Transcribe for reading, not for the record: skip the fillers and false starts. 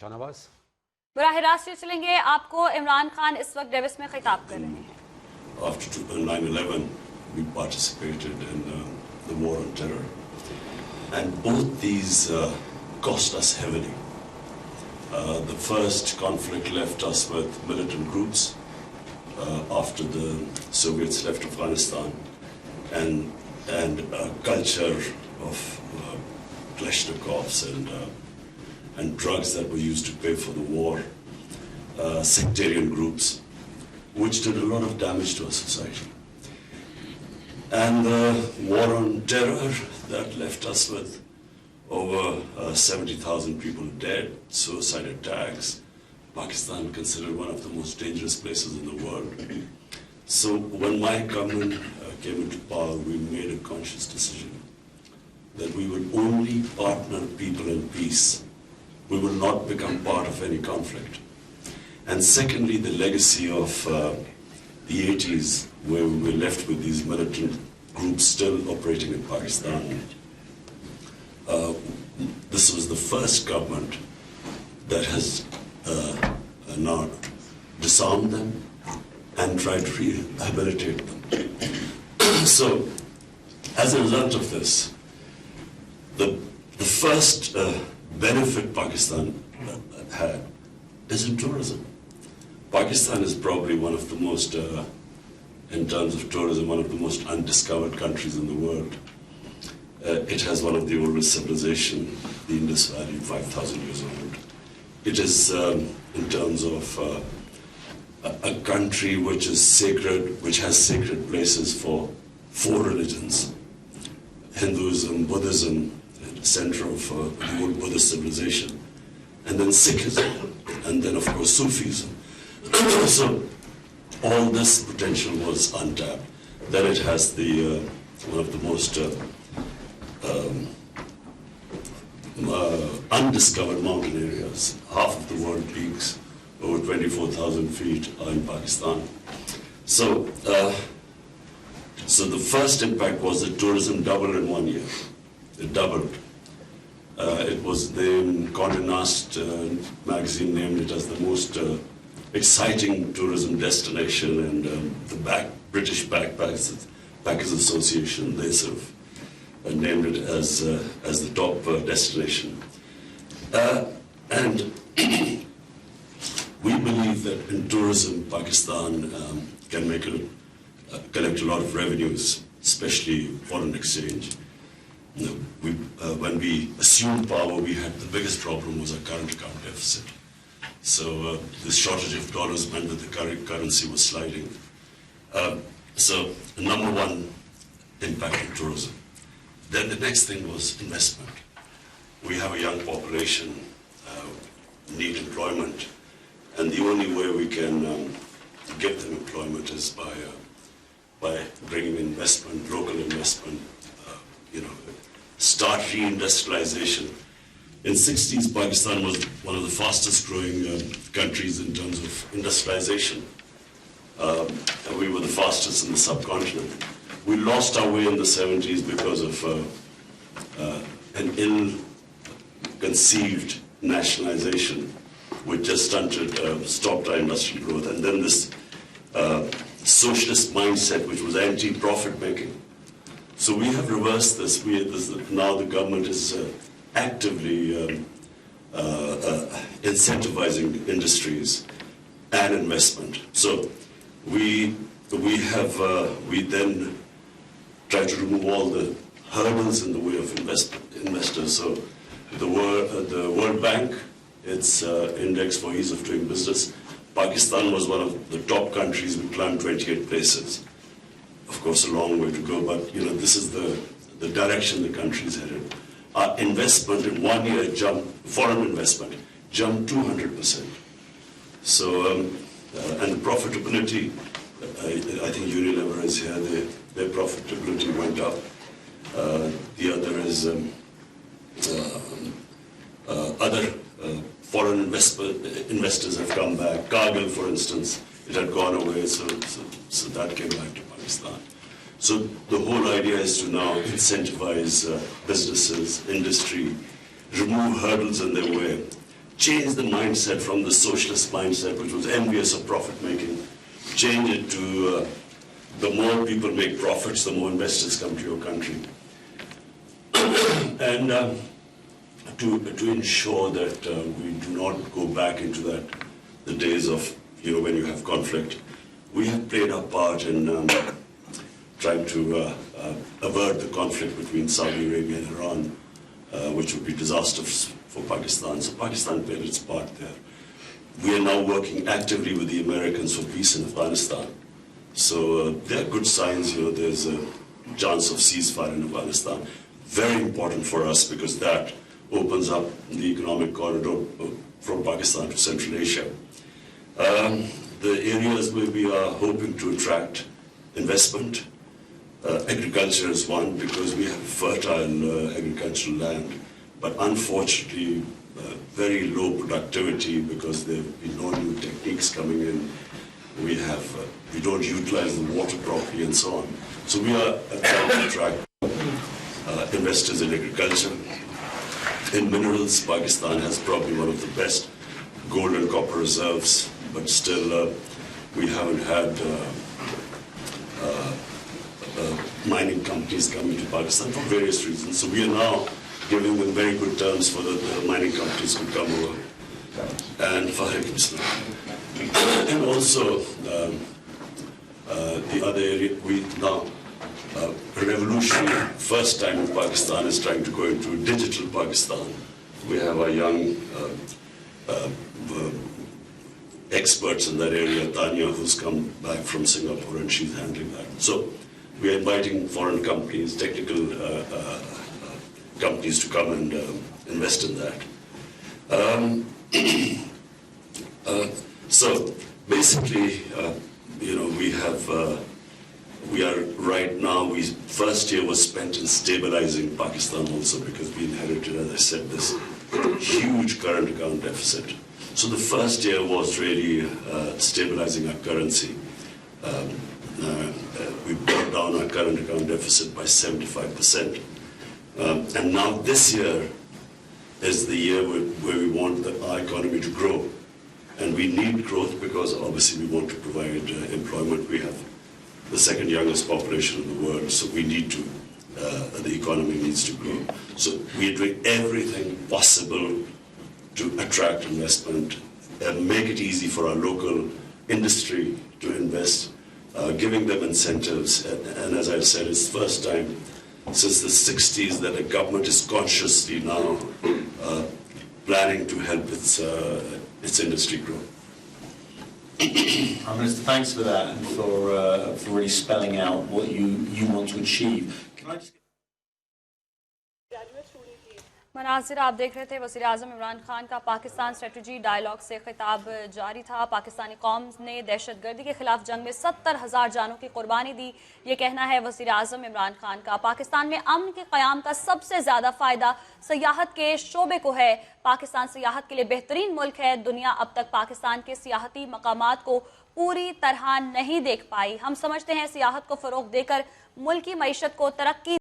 शाहनवाज बराह रास्त से चलेंगे। आपको इमरान खान इस वक्त डेविस में खिताब कर रहे हैं। After 9/11, we participated in the war on terror, and both these cost us heavily. The first conflict left us with militant groups after the Soviets left Afghanistan, and a culture of Kalashnikovs and drugs that were used to pay for the war, sectarian groups, which did a lot of damage to our society. And the war on terror that left us with over 70,000 people dead, suicide attacks, Pakistan considered one of the most dangerous places in the world. So when my government came into power, we made a conscious decision that we would only partner people in peace. We will not become part of any conflict. And secondly, the legacy of the 80s, where we were left with these militant groups still operating in Pakistan. This was the first government that has now disarmed them and tried to rehabilitate them. So, as a result of this, the first benefit Pakistan had is in tourism. Pakistan is probably one of the most, in terms of tourism, one of the most undiscovered countries in the world. It has one of the oldest civilizations, the Indus Valley, 5,000 years old. It is, in terms of a country which is sacred, which has sacred places for 4 religions: Hinduism, Buddhism, center of the old Buddhist civilization, and then Sikhism, and then of course Sufism. So all this potential was untapped. Then it has the one of the most undiscovered mountain areas. Half of the world peaks, over 24,000 feet, are in Pakistan. So the first impact was that tourism doubled in 1 year. It doubled. It was named, Condé Nast magazine named it as the most exciting tourism destination, and the British Backpackers Association, they sort of named it as the top destination. And we believe that in tourism, Pakistan can collect a lot of revenues, especially foreign exchange. When we assumed power, the biggest problem was our current account deficit. So this shortage of dollars meant that the currency was sliding. So number one impact on tourism. Then the next thing was investment. We have a young population, need employment, and the only way we can give them employment is by bringing investment, local investment. Start reindustrialization. In the 60s, Pakistan was one of the fastest growing countries in terms of industrialization. We were the fastest in the subcontinent. We lost our way in the 70s because of an ill-conceived nationalization, which just stopped our industrial growth. And then this socialist mindset, which was anti-profit making. So we have reversed this. Now the government is actively incentivizing industries and investment. So we then try to remove all the hurdles in the way of investors. So the World Bank, its index for ease of doing business, Pakistan was one of the top countries. We climbed 28 places. Of course, a long way to go, but this is the direction the country is headed. Our investment in 1 year foreign investment jumped 200%. So, and profitability, I think Unilever is here, their profitability went up. The other is other foreign investors have come back. Cargill, for instance, it had gone away, so that came back to Pakistan. So the whole idea is to now incentivize businesses, industry, remove hurdles in their way, change the mindset from the socialist mindset, which was envious of profit making, change it to the more people make profits, the more investors come to your country. And to ensure that we do not go back into the days of, when you have conflict. We have played our part in trying to avert the conflict between Saudi Arabia and Iran, which would be disastrous for Pakistan. So Pakistan played its part there. We are now working actively with the Americans for peace in Afghanistan. So there are good signs, there's a chance of ceasefire in Afghanistan. Very important for us because that opens up the economic corridor from Pakistan to Central Asia. The areas where we are hoping to attract investment, agriculture is one because we have fertile agricultural land, but unfortunately very low productivity because there have been no new techniques coming in. We don't utilize the water properly and so on. So we are trying to attract investors in agriculture. In minerals, Pakistan has probably one of the best gold and copper reserves, but still we haven't had mining companies coming to Pakistan for various reasons. So we are now giving them very good terms for the mining companies to come over. And and also the other area, we now revolutionary first time in Pakistan is trying to go into digital Pakistan. We have our young experts in that area, Tanya, who's come back from Singapore, and she's handling that. So we are inviting foreign companies, technical companies to come and invest in that. So basically, we are right now, first year was spent in stabilizing Pakistan also because we inherited, as I said, this huge current account deficit. So the first year was really stabilizing our currency. We brought down our current account deficit by 75%. And now this year is the year where we want our economy to grow. And we need growth because obviously we want to provide employment. We have the second youngest population in the world, so we need to, the economy needs to grow. So we're doing everything possible to attract investment and make it easy for our local industry to invest, giving them incentives. And as I said, it's the first time since the 60s that a government is consciously now planning to help its industry grow. Minister, thanks for that and for really spelling out what you want to achieve. Can I just... मनाजिर आप देख रहे थे। वज़ीर आज़म इमरान खान का Pakistan strategy dialogue से खिताब जारी था। पाकिस्तानी कौम ने दहशतगर्दी के खिलाफ जंग में 70,000 जानों की कुर्बानी दी, ये कहना है वज़ीर आज़म इमरान खान का। पाकिस्तान में अमन के क़याम का सबसे ज़्यादा फ़ायदा सियाहत के शोबे को है। पाकिस्तान सियाहत के लिए बेहतरीन मुल्क है। दुनिया अब तक पाकिस्तान के सियाहती मकामात को पूरी तरह नहीं देख पाई। हम समझते हैं सियाहत को फ़रोग़ देकर मुल्क की मईशत को तरक्की